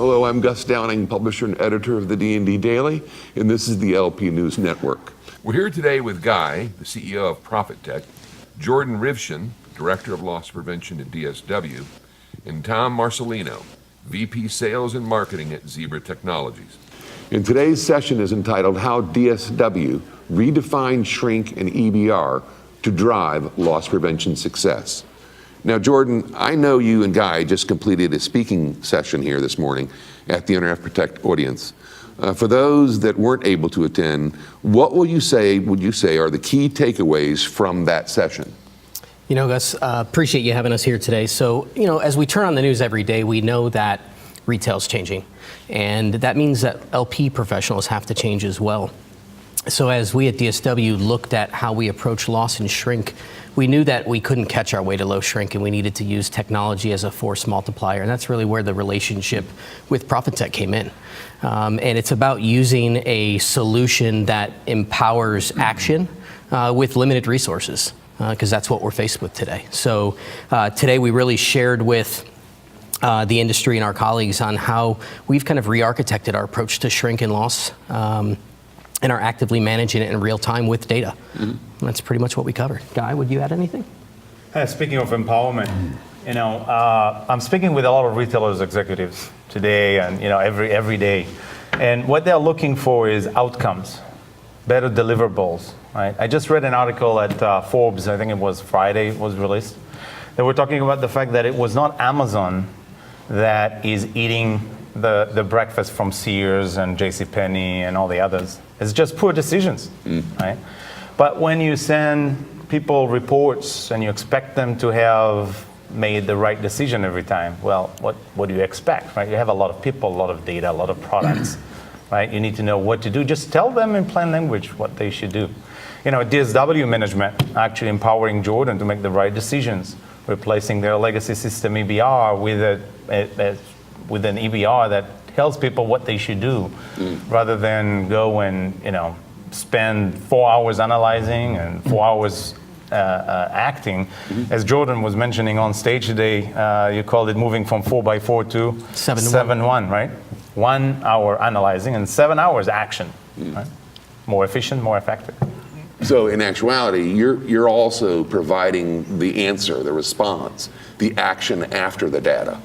Hello, I'm Gus Downing, publisher and editor of the D&D Daily, and this is the LP News Network. We're here today with Guy, the CEO of Profitect, Jordan Rivchun, Director of Loss Prevention at DSW, and Tom Marcellino, VP Sales and Marketing at Zebra Technologies. And today's session is entitled How DSW Redefined Shrink and EBR to Drive Loss Prevention Success. Now, Jordan, I know you and Guy just completed a speaking session here this morning at the NRF Protect audience. For those that weren't able to attend, what would you say are the key takeaways from that session? You know, Gus, appreciate you having us here today. So, as we turn on the news every day, we know that retail's changing. And that means that LP professionals have to change as well. So as we at DSW looked at how we approach loss and shrink, we knew that we couldn't catch our way to low shrink and we needed to use technology as a force multiplier. And that's really where the relationship with Profitect came in. And it's about using a solution that empowers action with limited resources, because that's what we're faced with today. So today we really shared with the industry and our colleagues on how we've kind of re-architected our approach to shrink and loss, and are actively managing it in real time with data. Mm-hmm. That's pretty much what we covered. Guy, would you add anything? Speaking of empowerment, I'm speaking with a lot of retailers executives today and every day, and what they're looking for is outcomes, better deliverables. Right? I just read an article at Forbes, I think it was Friday, it was released. They were talking about the fact that it was not Amazon that is eating the breakfast from Sears and JCPenney and all the others. It's just poor decisions, right? But when you send people reports and you expect them to have made the right decision every time, well, what do you expect, right? You have a lot of people, a lot of data, a lot of products, right? You need to know what to do. Just tell them in plain language what they should do. DSW management actually empowering Jordan to make the right decisions, replacing their legacy system EBR with an EBR that tells people what they should do, rather than go and spend 4 hours analyzing and 4 hours acting. As Jordan was mentioning on stage today, you called it moving from 4x4 to 7-1, right? 1 hour analyzing and 7 hours action, right? More efficient, more effective. So in actuality, you're also providing the answer, the response, the action after the data.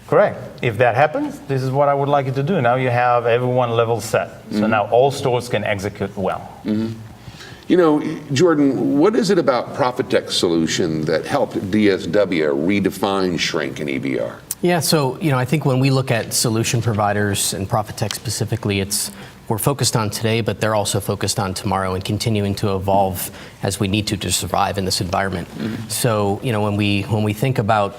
Correct. If that happens, this is what I would like you to do. Now you have everyone level set. So now all stores can execute well. Jordan, what is it about Profitect's solution that helped DSW redefine shrink and EBR? Yeah, so I think when we look at solution providers and Profitect specifically, we're focused on today, but they're also focused on tomorrow and continuing to evolve as we need to survive in this environment. So when we think about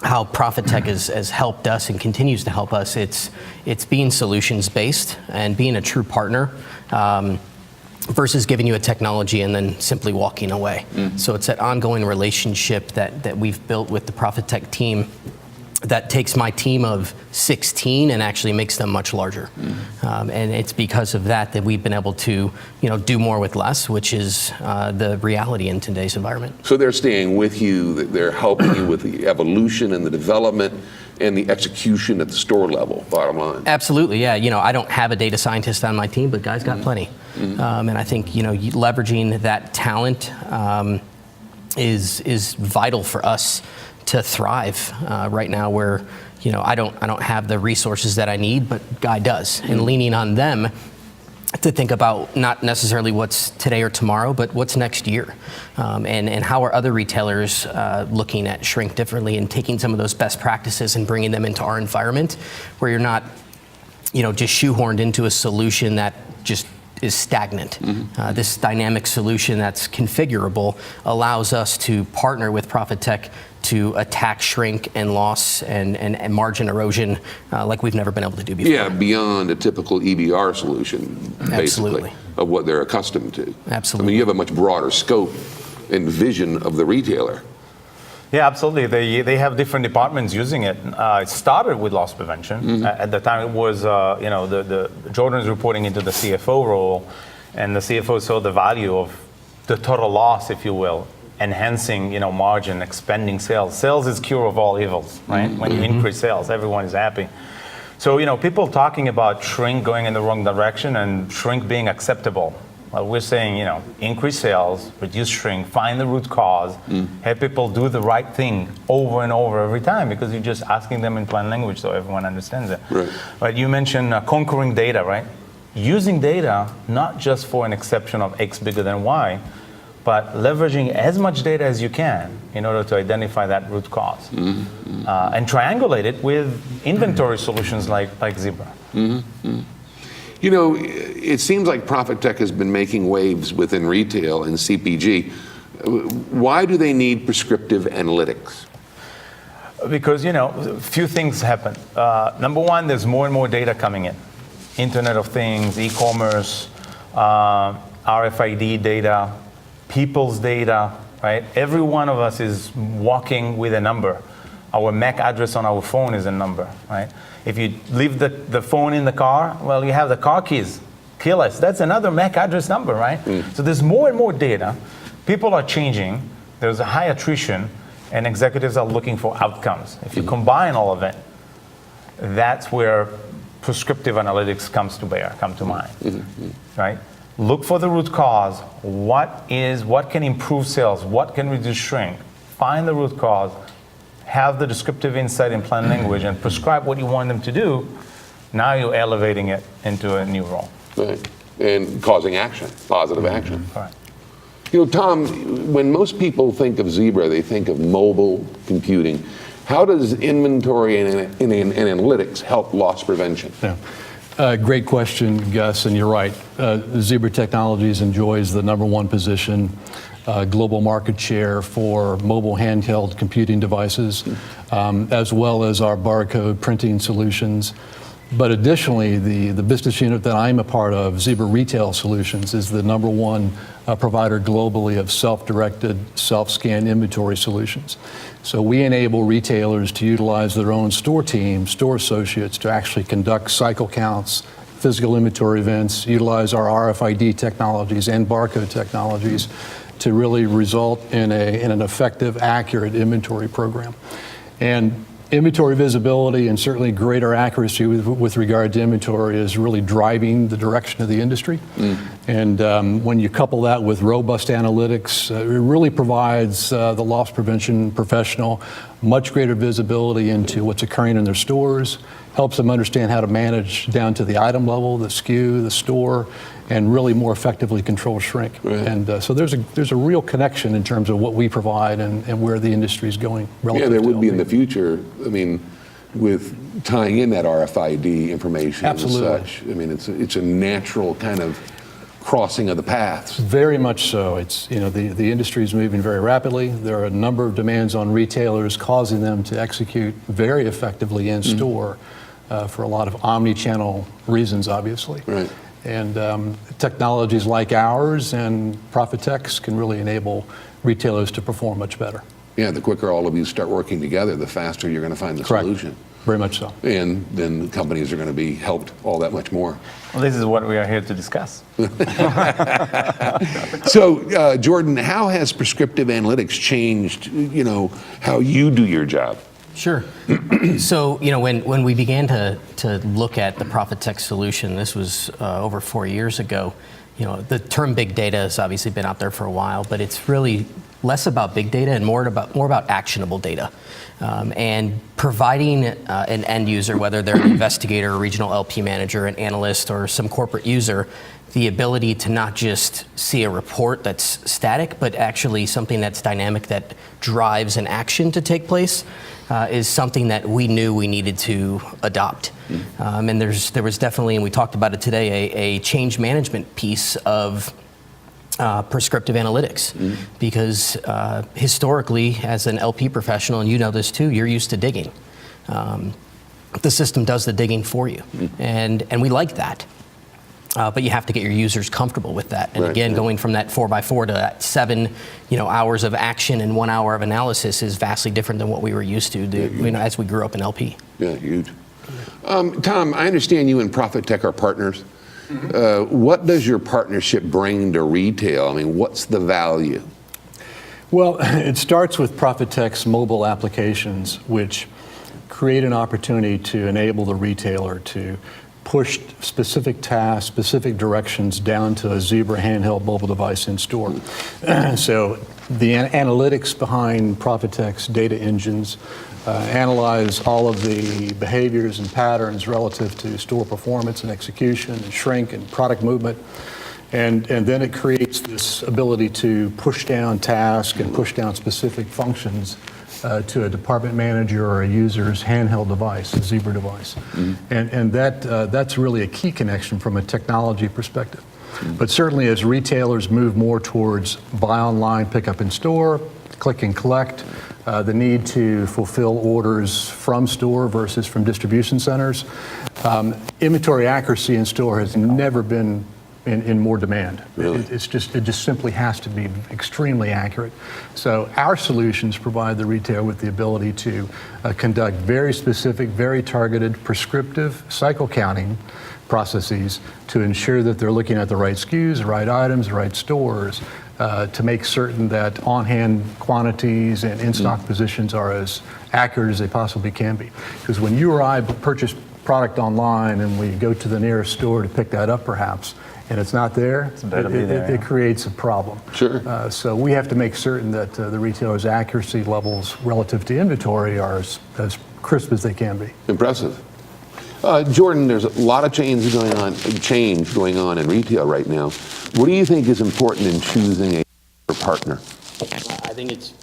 how Profitect has helped us and continues to help us, it's being solutions based and being a true partner, versus giving you a technology and then simply walking away. So it's that ongoing relationship that we've built with the Profitect team that takes my team of 16 and actually makes them much larger. And it's because of that we've been able to do more with less, which is the reality in today's environment. So they're staying with you, they're helping you with the evolution and the development and the execution at the store level, bottom line. Absolutely, yeah. I don't have a data scientist on my team, but Guy's got plenty. And I think leveraging that talent is vital for us to thrive right now, where I don't have the resources that I need, but Guy does, and leaning on them to think about not necessarily what's today or tomorrow, but what's next year, and how are other retailers looking at shrink differently and taking some of those best practices and bringing them into our environment, where you're not just shoehorned into a solution that just is stagnant. This dynamic solution that's configurable allows us to partner with Profitect to attack shrink and loss and margin erosion like we've never been able to do before. Yeah, beyond a typical EBR solution, basically, Absolutely. Of what they're accustomed to. Absolutely. I mean, you have a much broader scope and vision of the retailer. Yeah, absolutely. They have different departments using it. It started with loss prevention. At the time, it was the Jordan's reporting into the CFO role, and the CFO saw the value of the total loss, if you will, enhancing margin, expanding sales. Sales is cure of all evils, right? When you increase sales, everyone is happy. So, people talking about shrink going in the wrong direction and shrink being acceptable. Well, we're saying, increase sales, reduce shrink, find the root cause, have people do the right thing over and over every time, because you're just asking them in plain language so everyone understands it. Right. But you mentioned conquering data, right? Using data not just for an exception of X bigger than Y, but leveraging as much data as you can in order to identify that root cause. And triangulate it with inventory solutions like Zebra. It seems like Profitect has been making waves within retail and CPG. Why do they need prescriptive analytics? Because, a few things happen. Number one, there's more and more data coming in. Internet of Things, e-commerce, RFID data, people's data, right? Every one of us is walking with a number. Our MAC address on our phone is a number, right? If you leave the phone in the car, well, you have the car keys. Keyless, that's another MAC address number, right? So there's more and more data. People are changing. There's a high attrition, and executives are looking for outcomes. If you combine all of it, that's where prescriptive analytics come to mind, right? Look for the root cause. What can improve sales? What can reduce shrink? Find the root cause, have the descriptive insight in plain language, and prescribe what you want them to do. Now you're elevating it into a new role. Right. And causing action, positive action. Right. Tom, when most people think of Zebra, they think of mobile computing. How does inventory and analytics help loss prevention? Yeah. Great question, Gus, and you're right. Zebra Technologies enjoys the #1 position, global market share for mobile handheld computing devices, as well as our barcode printing solutions. But additionally, the business unit that I'm a part of, Zebra Retail Solutions, is the #1 provider globally of self-directed, self-scan inventory solutions. So we enable retailers to utilize their own store team, store associates, to actually conduct cycle counts, physical inventory events, utilize our RFID technologies and barcode technologies to really result in an effective, accurate inventory program. And inventory visibility and certainly greater accuracy with regard to inventory is really driving the direction of the industry. And when you couple that with robust analytics, it really provides the loss prevention professional much greater visibility into what's occurring in their stores, helps them understand how to manage down to the item level, the SKU, the store, and really more effectively control shrink. Right. And so there's a real connection in terms of what we provide and where the industry is going relative Yeah, there to would be LP. in the future, with tying in that RFID information Absolutely. and such. It's a natural kind of crossing of the paths. Very much so. It's, the industry is moving very rapidly. There are a number of demands on retailers causing them to execute very effectively in store for a lot of omni-channel reasons, obviously. Right. And technologies like ours and Profitect's can really enable retailers to perform much better. Yeah, the quicker all of you start working together, the faster you're going to find the Correct. solution. Very much so. And then the companies are going to be helped all that much more. Well, this is what we are here to discuss. So, Jordan, how has prescriptive analytics changed, how you do your job? Sure. So, when we began to look at the Profitect solution, this was over 4 years ago. The term big data has obviously been out there for a while, but it's really less about big data and more about actionable data. And providing an end user, whether they're an investigator, a regional LP manager, an analyst, or some corporate user, the ability to not just see a report that's static, but actually something that's dynamic that drives an action to take place, is something that we knew we needed to adopt. And there was definitely, and we talked about it today, a change management piece of prescriptive analytics, because historically, as an LP professional, and you know this too, you're used to digging. The system does the digging for you, and we like that. But you have to get your users comfortable with that. And Right, again, right. going from that 4x4 to that 7, hours of action and 1 hour of analysis is vastly different than what we were used to as we grew up in LP. Yeah, huge. Tom, I understand you and Profitect are partners. What does your partnership bring to retail? What's the value? Well, it starts with Profitect's mobile applications, which create an opportunity to enable the retailer to push specific tasks, specific directions down to a Zebra handheld mobile device in store. So the analytics behind Profitect's data engines analyze all of the behaviors and patterns relative to store performance and execution and shrink and product movement. And then it creates this ability to push down tasks and push down specific functions to a department manager or a user's handheld device, a Zebra device. And that's really a key connection from a technology perspective. But certainly as retailers move more towards buy online, pick up in store, click and collect, the need to fulfill orders from store versus from distribution centers, inventory accuracy in store has never been in more demand. Really? It just simply has to be extremely accurate. So our solutions provide the retailer with the ability to conduct very specific, very targeted, prescriptive cycle counting processes to ensure that they're looking at the right SKUs, the right items, the right stores, to make certain that on-hand quantities and in-stock positions are as accurate as they possibly can be. Because when you or I purchase product online and we go to the nearest store to pick that up perhaps, and it's not there, it creates a problem. Sure. So we have to make certain that the retailer's accuracy levels relative to inventory are as crisp as they can be. Impressive. Jordan, there's a lot of change going on in retail right now. What do you think is important in choosing a partner? I think it's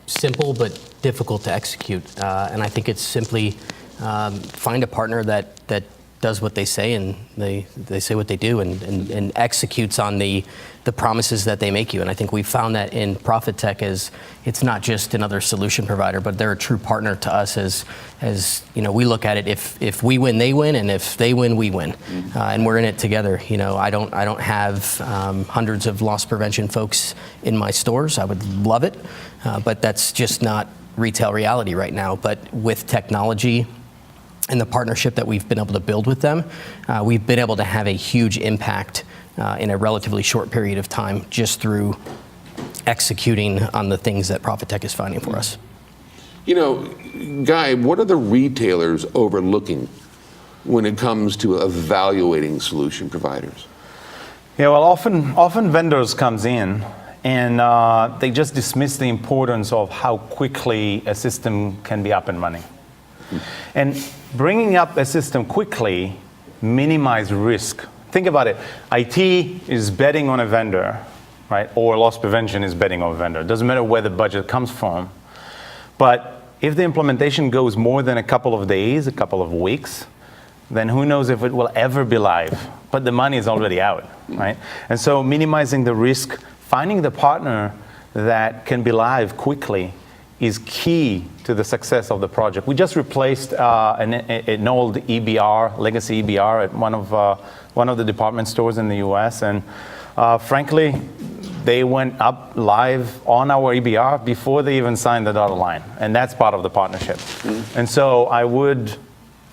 simple but difficult to execute. And I think it's simply find a partner that does what they say and they say what they do and executes on the promises that they make you. And I think we found that in Profitect as it's not just another solution provider, but they're a true partner to us as you know, we look at it, if we win, they win, and if they win, we win. And we're in it together. You know, I don't have hundreds of loss prevention folks in my stores. I would love it, but that's just not retail reality right now. But with technology and the partnership that we've been able to build with them, we've been able to have a huge impact in a relatively short period of time just through executing on the things that Profitect is finding for us. You know, Guy, what are the retailers overlooking when it comes to evaluating solution providers? Yeah, well, often vendors comes in and they just dismiss the importance of how quickly a system can be up and running. And bringing up a system quickly minimize risk. Think about it. IT is betting on a vendor, right? Or loss prevention is betting on a vendor. It doesn't matter where the budget comes from. But if the implementation goes more than a couple of days, a couple of weeks, then who knows if it will ever be live. But the money is already out, right? And so minimizing the risk, finding the partner that can be live quickly is key to the success of the project. We just replaced an old EBR, legacy EBR, at one of the department stores in the US, and frankly, they went up live on our EBR before they even signed the dotted line, and that's part of the partnership. And so I would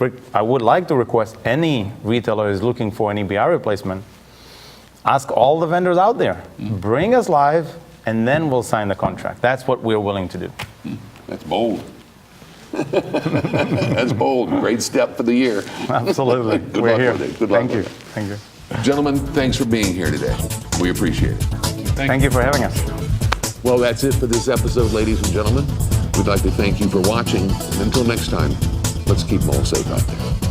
like to request any retailer who is looking for an EBR replacement, ask all the vendors out there, bring us live, and then we'll sign the contract. That's what we're willing to do. That's bold. That's bold. Great step for the year. Absolutely. Good We're luck here. with it. Good luck Thank you. with it. Thank you. Gentlemen, thanks for being here today. We appreciate it. Thank you for having us. Well, that's it for this episode, ladies and gentlemen. We'd like to thank you for watching. And until next time, let's keep them all safe out there.